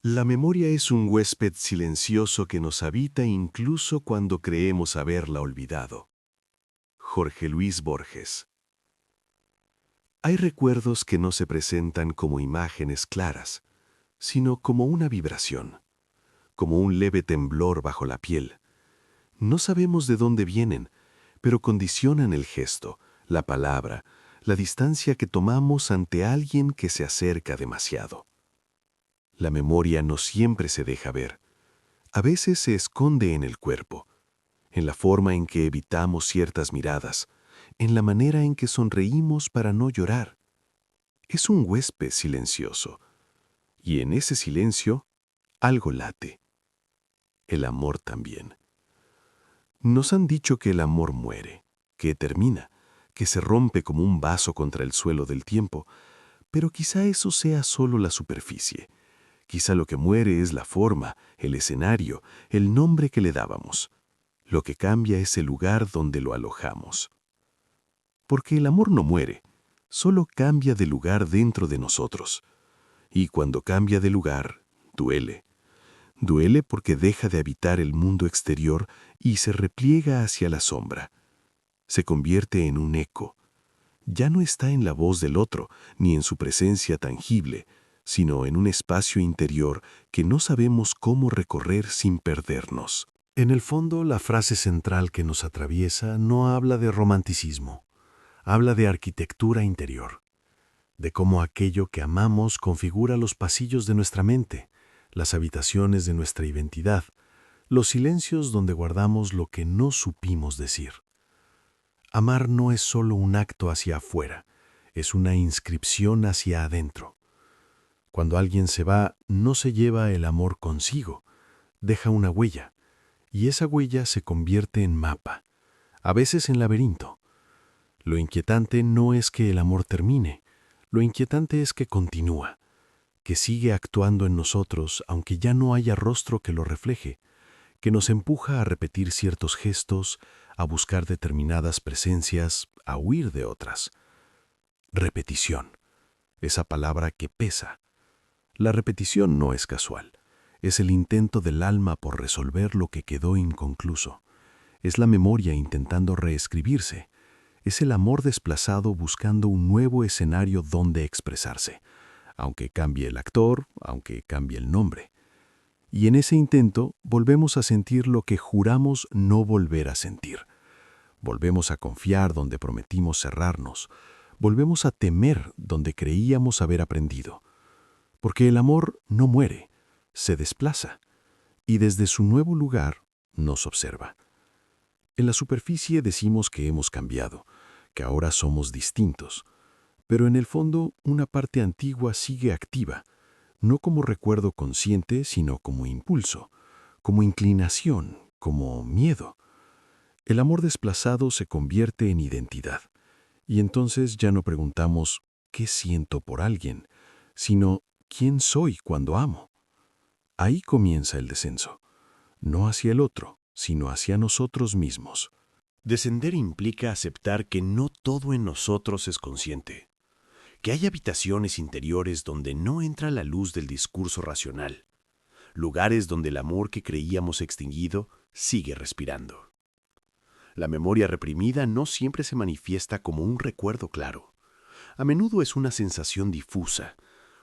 La memoria es un huésped silencioso que nos habita incluso cuando creemos haberla olvidado. Jorge Luis Borges. Hay recuerdos que no se presentan como imágenes claras, sino como una vibración, como un leve temblor bajo la piel. No sabemos de dónde vienen, pero condicionan el gesto, la palabra, la distancia que tomamos ante alguien que se acerca demasiado. La memoria no siempre se deja ver. A veces se esconde en el cuerpo, en la forma en que evitamos ciertas miradas, en la manera en que sonreímos para no llorar. Es un huésped silencioso, y en ese silencio algo late. El amor también. Nos han dicho que el amor muere, que termina, que se rompe como un vaso contra el suelo del tiempo, pero quizá eso sea solo la superficie. Quizá lo que muere es la forma, el escenario, el nombre que le dábamos. Lo que cambia es el lugar donde lo alojamos. Porque el amor no muere, solo cambia de lugar dentro de nosotros. Y cuando cambia de lugar, duele. Duele porque deja de habitar el mundo exterior y se repliega hacia la sombra. Se convierte en un eco. Ya no está en la voz del otro, ni en su presencia tangible, sino en un espacio interior que no sabemos cómo recorrer sin perdernos. En el fondo, la frase central que nos atraviesa no habla de romanticismo, habla de arquitectura interior, de cómo aquello que amamos configura los pasillos de nuestra mente, las habitaciones de nuestra identidad, los silencios donde guardamos lo que no supimos decir. Amar no es solo un acto hacia afuera, es una inscripción hacia adentro. Cuando alguien se va, no se lleva el amor consigo, deja una huella, y esa huella se convierte en mapa, a veces en laberinto. Lo inquietante no es que el amor termine, lo inquietante es que continúa, que sigue actuando en nosotros aunque ya no haya rostro que lo refleje, que nos empuja a repetir ciertos gestos, a buscar determinadas presencias, a huir de otras. Repetición, esa palabra que pesa. La repetición no es casual, es el intento del alma por resolver lo que quedó inconcluso. Es la memoria intentando reescribirse. Es el amor desplazado buscando un nuevo escenario donde expresarse, aunque cambie el actor, aunque cambie el nombre. Y en ese intento volvemos a sentir lo que juramos no volver a sentir. Volvemos a confiar donde prometimos cerrarnos. Volvemos a temer donde creíamos haber aprendido. Porque el amor no muere, se desplaza, y desde su nuevo lugar nos observa. En la superficie decimos que hemos cambiado, que ahora somos distintos, pero en el fondo una parte antigua sigue activa, no como recuerdo consciente, sino como impulso, como inclinación, como miedo. El amor desplazado se convierte en identidad, y entonces ya no preguntamos ¿qué siento por alguien?, sino ¿quién soy cuando amo? Ahí comienza el descenso, no hacia el otro, sino hacia nosotros mismos. Descender implica aceptar que no todo en nosotros es consciente, que hay habitaciones interiores donde no entra la luz del discurso racional, lugares donde el amor que creíamos extinguido sigue respirando. La memoria reprimida no siempre se manifiesta como un recuerdo claro. A menudo es una sensación difusa,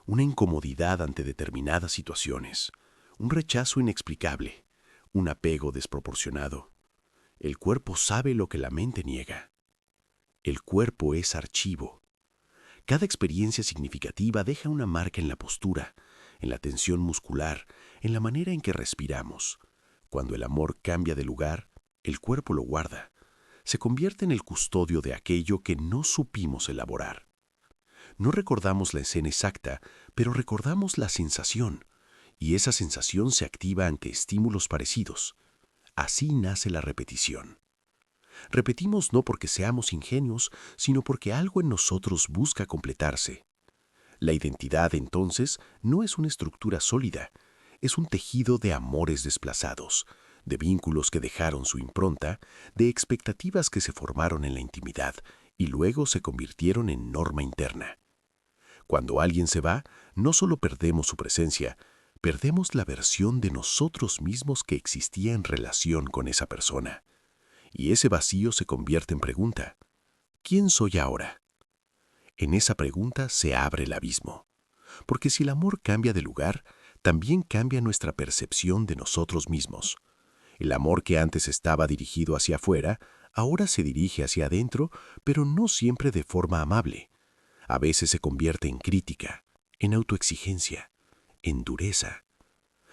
una incomodidad ante determinadas situaciones, un rechazo inexplicable, un apego desproporcionado. El cuerpo sabe lo que la mente niega. El cuerpo es archivo. Cada experiencia significativa deja una marca en la postura, en la tensión muscular, en la manera en que respiramos. Cuando el amor cambia de lugar, el cuerpo lo guarda. Se convierte en el custodio de aquello que no supimos elaborar. No recordamos la escena exacta, pero recordamos la sensación, y esa sensación se activa ante estímulos parecidos. Así nace la repetición. Repetimos no porque seamos ingenuos, sino porque algo en nosotros busca completarse. La identidad, entonces, no es una estructura sólida, es un tejido de amores desplazados, de vínculos que dejaron su impronta, de expectativas que se formaron en la intimidad y luego se convirtieron en norma interna. Cuando alguien se va, no solo perdemos su presencia, perdemos la versión de nosotros mismos que existía en relación con esa persona. Y ese vacío se convierte en pregunta: ¿quién soy ahora? En esa pregunta se abre el abismo. Porque si el amor cambia de lugar, también cambia nuestra percepción de nosotros mismos. El amor que antes estaba dirigido hacia afuera, ahora se dirige hacia adentro, pero no siempre de forma amable. A veces se convierte en crítica, en autoexigencia, en dureza.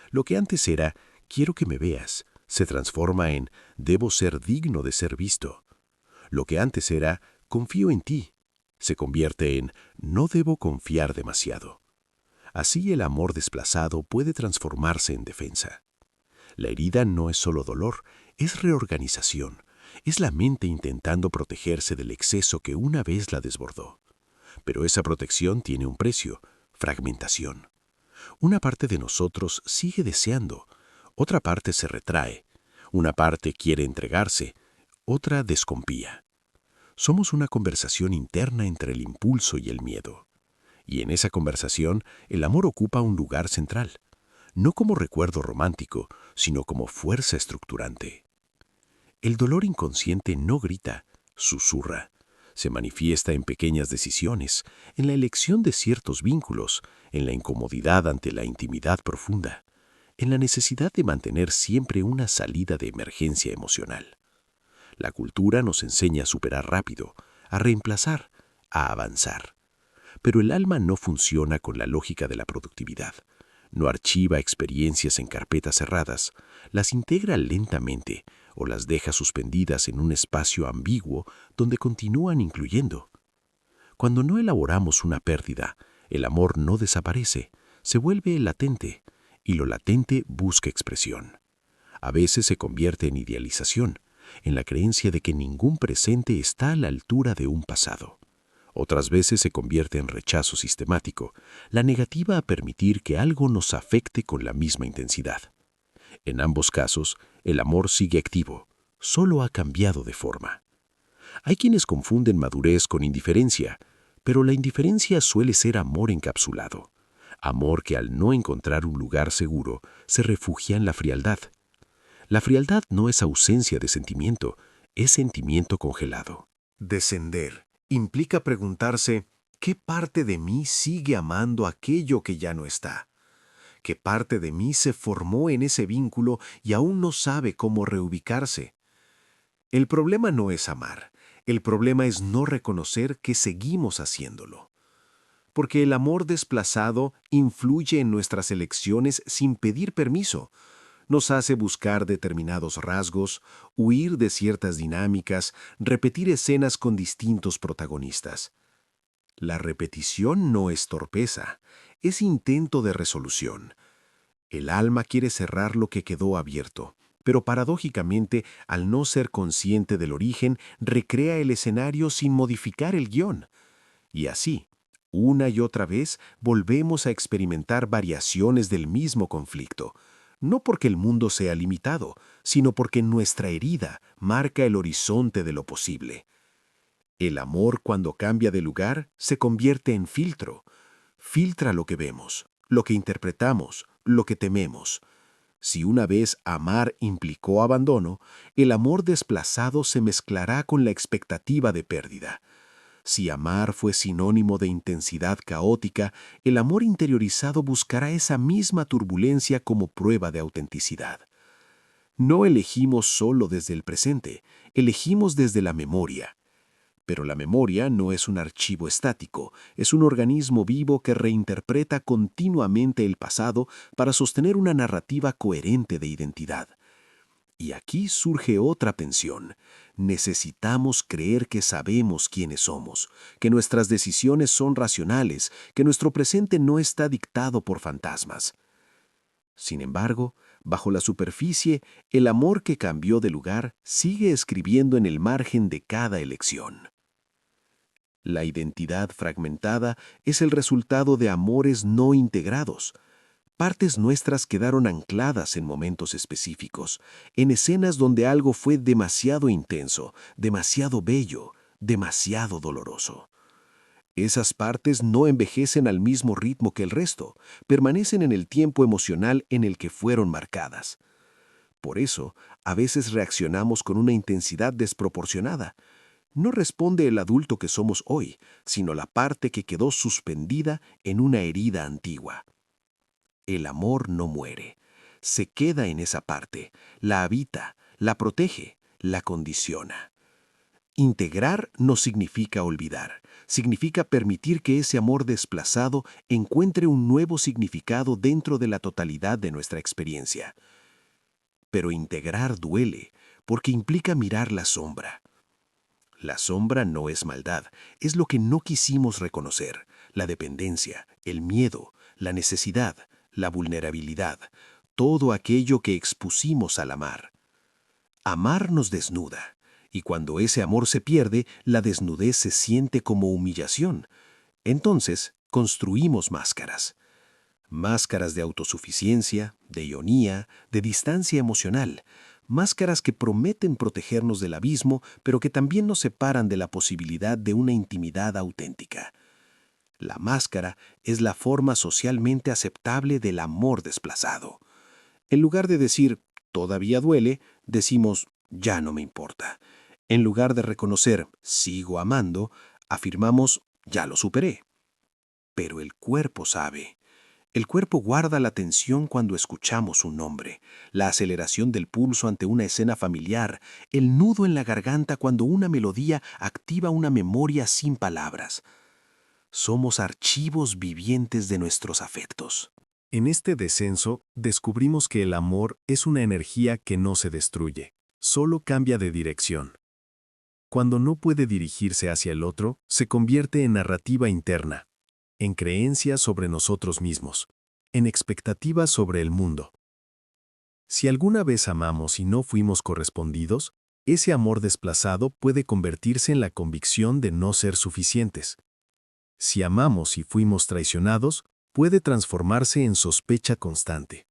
Lo que antes era «quiero que me veas» se transforma en «debo ser digno de ser visto». Lo que antes era «confío en ti» se convierte en «no debo confiar demasiado». Así el amor desplazado puede transformarse en defensa. La herida no es solo dolor, es reorganización. Es la mente intentando protegerse del exceso que una vez la desbordó. Pero esa protección tiene un precio: fragmentación. Una parte de nosotros sigue deseando, otra parte se retrae, una parte quiere entregarse, otra desconfía. Somos una conversación interna entre el impulso y el miedo. Y en esa conversación, el amor ocupa un lugar central, no como recuerdo romántico, sino como fuerza estructurante. El dolor inconsciente no grita, susurra. Se manifiesta en pequeñas decisiones, en la elección de ciertos vínculos, en la incomodidad ante la intimidad profunda, en la necesidad de mantener siempre una salida de emergencia emocional. La cultura nos enseña a superar rápido, a reemplazar, a avanzar. Pero el alma no funciona con la lógica de la productividad. No archiva experiencias en carpetas cerradas, las integra lentamente o las deja suspendidas en un espacio ambiguo donde continúan incluyendo. Cuando no elaboramos una pérdida, el amor no desaparece, se vuelve latente, y lo latente busca expresión. A veces se convierte en idealización, en la creencia de que ningún presente está a la altura de un pasado. Otras veces se convierte en rechazo sistemático, la negativa a permitir que algo nos afecte con la misma intensidad. En ambos casos, el amor sigue activo, solo ha cambiado de forma. Hay quienes confunden madurez con indiferencia, pero la indiferencia suele ser amor encapsulado. Amor que al no encontrar un lugar seguro, se refugia en la frialdad. La frialdad no es ausencia de sentimiento, es sentimiento congelado. Descender implica preguntarse, ¿qué parte de mí sigue amando aquello que ya no está? ¿Qué parte de mí se formó en ese vínculo y aún no sabe cómo reubicarse? El problema no es amar, el problema es no reconocer que seguimos haciéndolo. Porque el amor desplazado influye en nuestras elecciones sin pedir permiso. Nos hace buscar determinados rasgos, huir de ciertas dinámicas, repetir escenas con distintos protagonistas. La repetición no es torpeza, es intento de resolución. El alma quiere cerrar lo que quedó abierto, pero paradójicamente, al no ser consciente del origen, recrea el escenario sin modificar el guión. Y así, una y otra vez, volvemos a experimentar variaciones del mismo conflicto, no porque el mundo sea limitado, sino porque nuestra herida marca el horizonte de lo posible. El amor, cuando cambia de lugar, se convierte en filtro. Filtra lo que vemos, lo que interpretamos, lo que tememos. Si una vez amar implicó abandono, el amor desplazado se mezclará con la expectativa de pérdida. Si amar fue sinónimo de intensidad caótica, el amor interiorizado buscará esa misma turbulencia como prueba de autenticidad. No elegimos solo desde el presente, elegimos desde la memoria. Pero la memoria no es un archivo estático, es un organismo vivo que reinterpreta continuamente el pasado para sostener una narrativa coherente de identidad. Y aquí surge otra tensión. Necesitamos creer que sabemos quiénes somos, que nuestras decisiones son racionales, que nuestro presente no está dictado por fantasmas. Sin embargo, bajo la superficie, el amor que cambió de lugar sigue escribiendo en el margen de cada elección. La identidad fragmentada es el resultado de amores no integrados. Partes nuestras quedaron ancladas en momentos específicos, en escenas donde algo fue demasiado intenso, demasiado bello, demasiado doloroso. Esas partes no envejecen al mismo ritmo que el resto, permanecen en el tiempo emocional en el que fueron marcadas. Por eso, a veces reaccionamos con una intensidad desproporcionada. No responde el adulto que somos hoy, sino la parte que quedó suspendida en una herida antigua. El amor no muere, se queda en esa parte, la habita, la protege, la condiciona. Integrar no significa olvidar, significa permitir que ese amor desplazado encuentre un nuevo significado dentro de la totalidad de nuestra experiencia. Pero integrar duele, porque implica mirar la sombra. La sombra no es maldad, es lo que no quisimos reconocer, la dependencia, el miedo, la necesidad, la vulnerabilidad, todo aquello que expusimos al amar. Amar nos desnuda, y cuando ese amor se pierde, la desnudez se siente como humillación. Entonces, construimos máscaras. Máscaras de autosuficiencia, de ironía, de distancia emocional. Máscaras que prometen protegernos del abismo, pero que también nos separan de la posibilidad de una intimidad auténtica. La máscara es la forma socialmente aceptable del amor desplazado. En lugar de decir, todavía duele, decimos, ya no me importa. En lugar de reconocer, sigo amando, afirmamos, ya lo superé. Pero el cuerpo sabe. El cuerpo guarda la tensión cuando escuchamos un nombre, la aceleración del pulso ante una escena familiar, el nudo en la garganta cuando una melodía activa una memoria sin palabras. Somos archivos vivientes de nuestros afectos. En este descenso, descubrimos que el amor es una energía que no se destruye, solo cambia de dirección. Cuando no puede dirigirse hacia el otro, se convierte en narrativa interna, en creencias sobre nosotros mismos, en expectativas sobre el mundo. Si alguna vez amamos y no fuimos correspondidos, ese amor desplazado puede convertirse en la convicción de no ser suficientes. Si amamos y fuimos traicionados, puede transformarse en sospecha constante.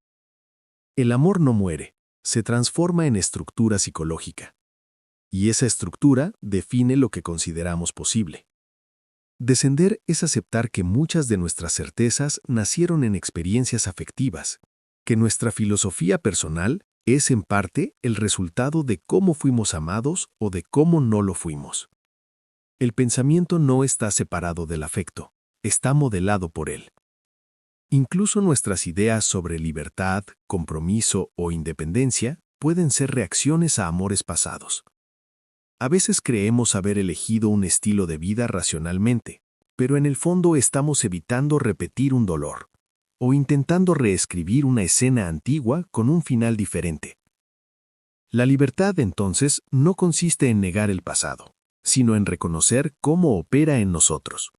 El amor no muere, se transforma en estructura psicológica. Y esa estructura define lo que consideramos posible. Descender es aceptar que muchas de nuestras certezas nacieron en experiencias afectivas, que nuestra filosofía personal es en parte el resultado de cómo fuimos amados o de cómo no lo fuimos. El pensamiento no está separado del afecto, está modelado por él. Incluso nuestras ideas sobre libertad, compromiso o independencia pueden ser reacciones a amores pasados. A veces creemos haber elegido un estilo de vida racionalmente, pero en el fondo estamos evitando repetir un dolor, o intentando reescribir una escena antigua con un final diferente. La libertad, entonces, no consiste en negar el pasado, sino en reconocer cómo opera en nosotros.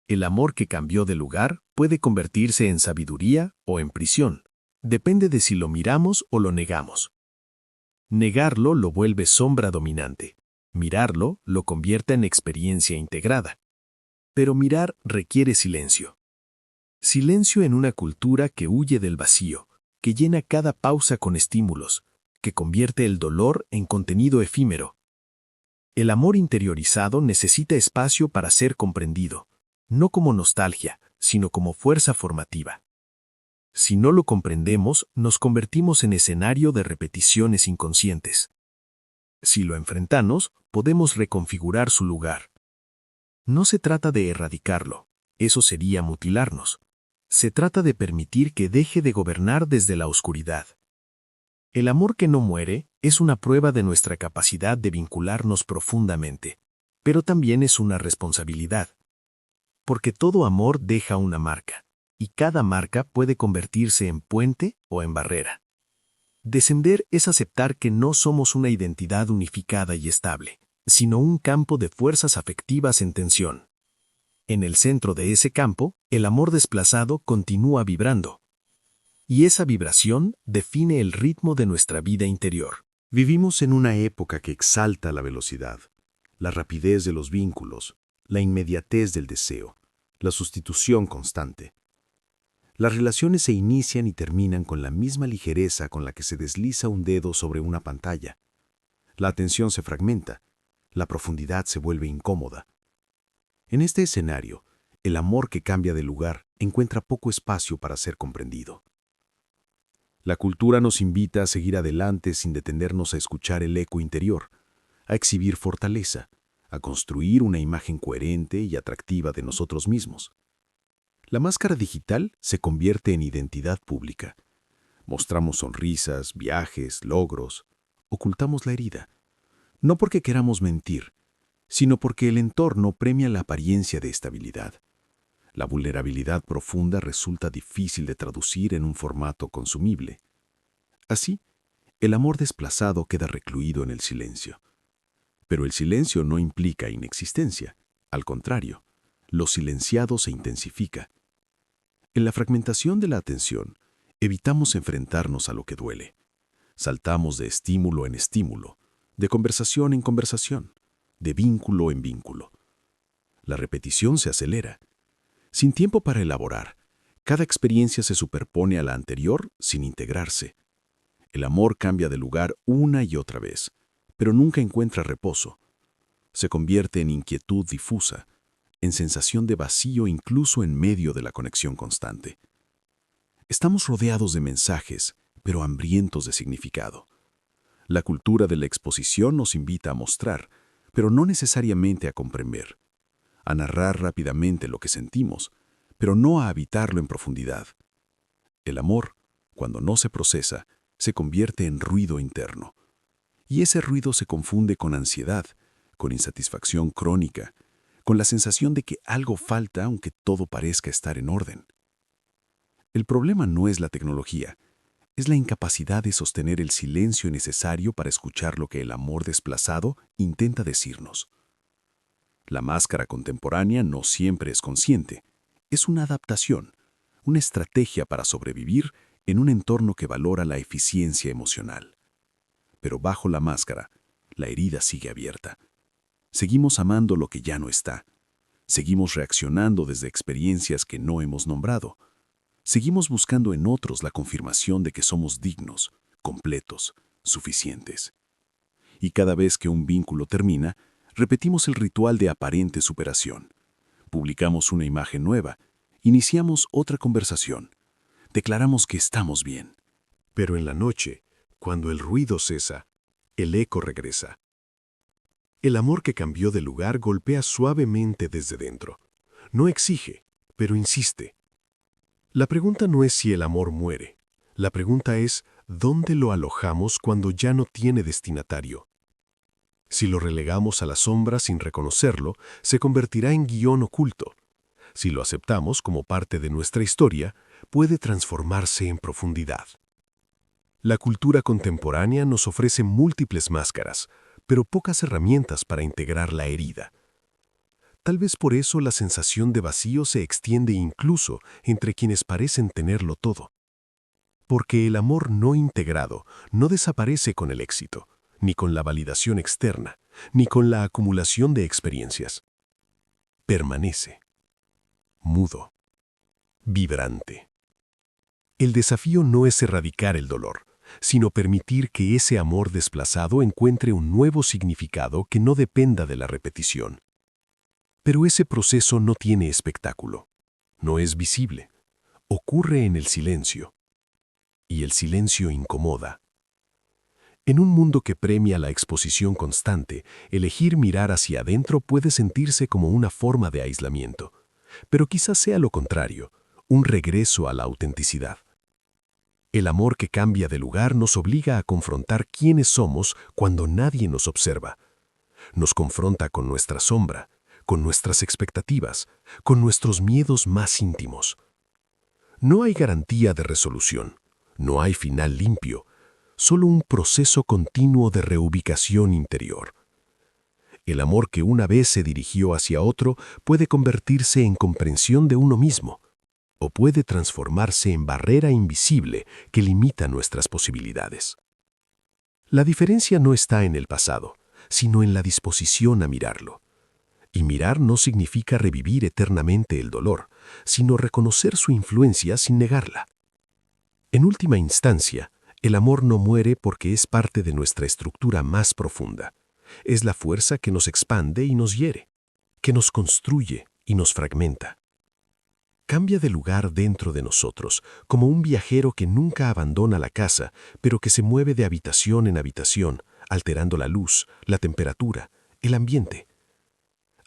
El amor que cambió de lugar puede convertirse en sabiduría o en prisión. Depende de si lo miramos o lo negamos. Negarlo lo vuelve sombra dominante. Mirarlo lo convierte en experiencia integrada. Pero mirar requiere silencio. Silencio en una cultura que huye del vacío, que llena cada pausa con estímulos, que convierte el dolor en contenido efímero. El amor interiorizado necesita espacio para ser comprendido, no como nostalgia, sino como fuerza formativa. Si no lo comprendemos, nos convertimos en escenario de repeticiones inconscientes. Si lo enfrentamos, podemos reconfigurar su lugar. No se trata de erradicarlo, eso sería mutilarnos. Se trata de permitir que deje de gobernar desde la oscuridad. El amor que no muere es una prueba de nuestra capacidad de vincularnos profundamente, pero también es una responsabilidad. Porque todo amor deja una marca, y cada marca puede convertirse en puente o en barrera. Descender es aceptar que no somos una identidad unificada y estable, sino un campo de fuerzas afectivas en tensión. En el centro de ese campo, el amor desplazado continúa vibrando. Y esa vibración define el ritmo de nuestra vida interior. Vivimos en una época que exalta la velocidad, la rapidez de los vínculos, la inmediatez del deseo, la sustitución constante. Las relaciones se inician y terminan con la misma ligereza con la que se desliza un dedo sobre una pantalla. La atención se fragmenta, la profundidad se vuelve incómoda. En este escenario, el amor que cambia de lugar encuentra poco espacio para ser comprendido. La cultura nos invita a seguir adelante sin detenernos a escuchar el eco interior, a exhibir fortaleza, a construir una imagen coherente y atractiva de nosotros mismos. La máscara digital se convierte en identidad pública. Mostramos sonrisas, viajes, logros, ocultamos la herida. No porque queramos mentir, sino porque el entorno premia la apariencia de estabilidad. La vulnerabilidad profunda resulta difícil de traducir en un formato consumible. Así, el amor desplazado queda recluido en el silencio. Pero el silencio no implica inexistencia. Al contrario, lo silenciado se intensifica. En la fragmentación de la atención, evitamos enfrentarnos a lo que duele. Saltamos de estímulo en estímulo, de conversación en conversación, de vínculo en vínculo. La repetición se acelera. Sin tiempo para elaborar, cada experiencia se superpone a la anterior sin integrarse. El amor cambia de lugar una y otra vez, pero nunca encuentra reposo. Se convierte en inquietud difusa, en sensación de vacío incluso en medio de la conexión constante. Estamos rodeados de mensajes, pero hambrientos de significado. La cultura de la exposición nos invita a mostrar, pero no necesariamente a comprender. A narrar rápidamente lo que sentimos, pero no a habitarlo en profundidad. El amor, cuando no se procesa, se convierte en ruido interno. Y ese ruido se confunde con ansiedad, con insatisfacción crónica, con la sensación de que algo falta aunque todo parezca estar en orden. El problema no es la tecnología, es la incapacidad de sostener el silencio necesario para escuchar lo que el amor desplazado intenta decirnos. La máscara contemporánea no siempre es consciente, es una adaptación, una estrategia para sobrevivir en un entorno que valora la eficiencia emocional. Pero bajo la máscara, la herida sigue abierta. Seguimos amando lo que ya no está. Seguimos reaccionando desde experiencias que no hemos nombrado. Seguimos buscando en otros la confirmación de que somos dignos, completos, suficientes. Y cada vez que un vínculo termina, repetimos el ritual de aparente superación. Publicamos una imagen nueva, iniciamos otra conversación, declaramos que estamos bien. Pero en la noche, cuando el ruido cesa, el eco regresa. El amor que cambió de lugar golpea suavemente desde dentro. No exige, pero insiste. La pregunta no es si el amor muere. La pregunta es, ¿dónde lo alojamos cuando ya no tiene destinatario? Si lo relegamos a la sombra sin reconocerlo, se convertirá en guión oculto. Si lo aceptamos como parte de nuestra historia, puede transformarse en profundidad. La cultura contemporánea nos ofrece múltiples máscaras, pero pocas herramientas para integrar la herida. Tal vez por eso la sensación de vacío se extiende incluso entre quienes parecen tenerlo todo. Porque el amor no integrado no desaparece con el éxito, ni con la validación externa, ni con la acumulación de experiencias. Permanece. Mudo. Vibrante. El desafío no es erradicar el dolor, sino permitir que ese amor desplazado encuentre un nuevo significado que no dependa de la repetición. Pero ese proceso no tiene espectáculo, no es visible, ocurre en el silencio. Y el silencio incomoda. En un mundo que premia la exposición constante, elegir mirar hacia adentro puede sentirse como una forma de aislamiento, pero quizás sea lo contrario, un regreso a la autenticidad. El amor que cambia de lugar nos obliga a confrontar quiénes somos cuando nadie nos observa. Nos confronta con nuestra sombra, con nuestras expectativas, con nuestros miedos más íntimos. No hay garantía de resolución, no hay final limpio, solo un proceso continuo de reubicación interior. El amor que una vez se dirigió hacia otro puede convertirse en comprensión de uno mismo, o puede transformarse en barrera invisible que limita nuestras posibilidades. La diferencia no está en el pasado, sino en la disposición a mirarlo. Y mirar no significa revivir eternamente el dolor, sino reconocer su influencia sin negarla. En última instancia, el amor no muere porque es parte de nuestra estructura más profunda. Es la fuerza que nos expande y nos hiere, que nos construye y nos fragmenta. Cambia de lugar dentro de nosotros, como un viajero que nunca abandona la casa, pero que se mueve de habitación en habitación, alterando la luz, la temperatura, el ambiente.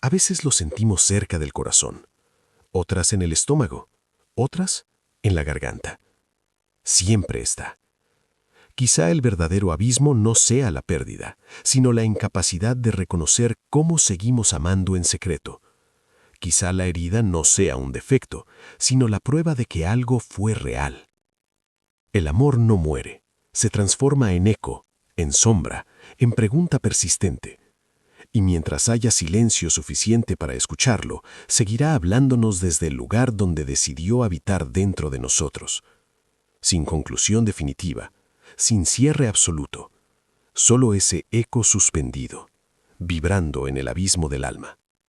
A veces lo sentimos cerca del corazón, otras en el estómago, otras en la garganta. Siempre está. Quizá el verdadero abismo no sea la pérdida, sino la incapacidad de reconocer cómo seguimos amando en secreto. Quizá la herida no sea un defecto, sino la prueba de que algo fue real. El amor no muere, se transforma en eco, en sombra, en pregunta persistente. Y mientras haya silencio suficiente para escucharlo, seguirá hablándonos desde el lugar donde decidió habitar dentro de nosotros. Sin conclusión definitiva, sin cierre absoluto, solo ese eco suspendido, vibrando en el abismo del alma.